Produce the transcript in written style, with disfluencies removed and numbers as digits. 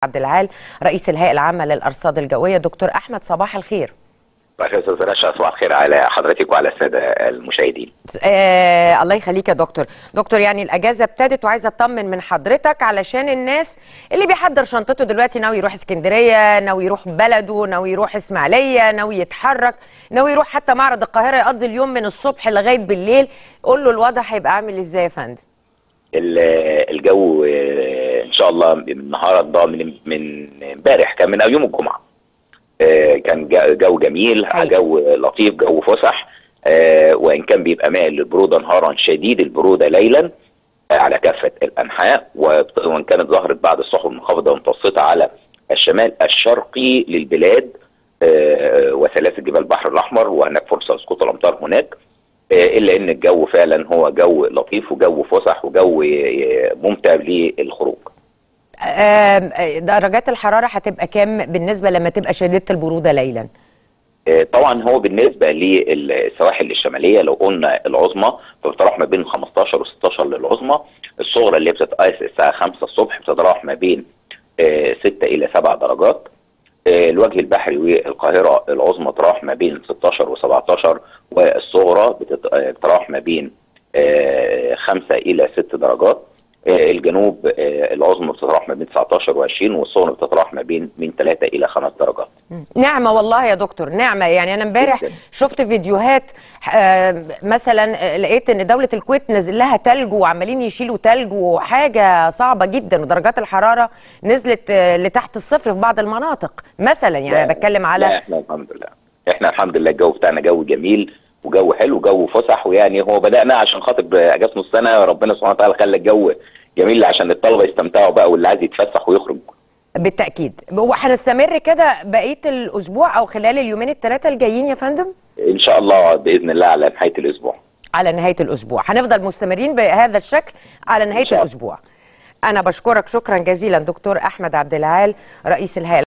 عبد العال رئيس الهيئة العامة للأرصاد الجوية. دكتور أحمد صباح الخير. صباح الخير على حضرتك وعلى السادة المشاهدين. الله يخليك يا دكتور. يعني الأجازة ابتدت وعايزة أطمن من حضرتك علشان الناس اللي بيحضر شنطته دلوقتي، ناوي يروح اسكندرية، ناوي يروح بلده، ناوي يروح إسماعيلية، ناوي يتحرك، ناوي يروح حتى معرض القاهرة، يقضي اليوم من الصبح لغاية بالليل. قول له الوضع هيبقى عامل إزاي يا فندم؟ الجو إن شاء الله النهارده من امبارح كان من يوم الجمعة، كان جو جميل، جو لطيف، جو فسح، وان كان بيبقى مائل للبروده نهارا، شديد البروده ليلا على كافه الانحاء، وان كانت ظهرت بعد السحب منخفضه متوسطه على الشمال الشرقي للبلاد وسلاسل جبال البحر الاحمر، وهناك فرصه لسقوط الامطار هناك، الا ان الجو فعلا هو جو لطيف وجو فسح وجو ممتع للخروج. درجات الحرارة هتبقى كام بالنسبة لما تبقى شديدة البرودة ليلا؟ طبعا هو بالنسبة للسواحل الشمالية لو قلنا العظمى فبتتراوح ما بين 15 و16 للعظمى، الصغرى اللي بتتقاس الساعة 5 الصبح بتتراوح ما بين 6 إلى 7 درجات. الوجه البحري والقاهرة العظمى تتراوح ما بين 16 و17، والصغرى بتتراوح ما بين 5 إلى 6 درجات. الجنوب العظمى بتتراوح ما بين 19 و20، والصغرى بتتراوح ما بين من 3 إلى 5 درجات. نعمة والله يا دكتور، نعمة. يعني أنا امبارح شفت فيديوهات، مثلا لقيت إن دولة الكويت نزل لها تلج وعمالين يشيلوا تلج، وحاجة صعبة جدا، ودرجات الحرارة نزلت لتحت الصفر في بعض المناطق مثلا. يعني أنا بتكلم على احنا الحمد لله الجو بتاعنا جو جميل وجو حلو وجو فسح، ويعني هو بدأنا عشان خاطر اجازة نص سنة، ربنا سبحانه وتعالى خلى الجو جميل عشان الطلبة يستمتعوا بقى، واللي عايز يتفسح ويخرج. بالتأكيد. وهنستمر كده بقية الأسبوع أو خلال اليومين الثلاثة الجايين يا فندم؟ إن شاء الله بإذن الله على نهاية الأسبوع. على نهاية الأسبوع هنفضل مستمرين بهذا الشكل على نهاية الأسبوع. أنا بشكرك شكرا جزيلا دكتور أحمد عبد العال رئيس الهيئة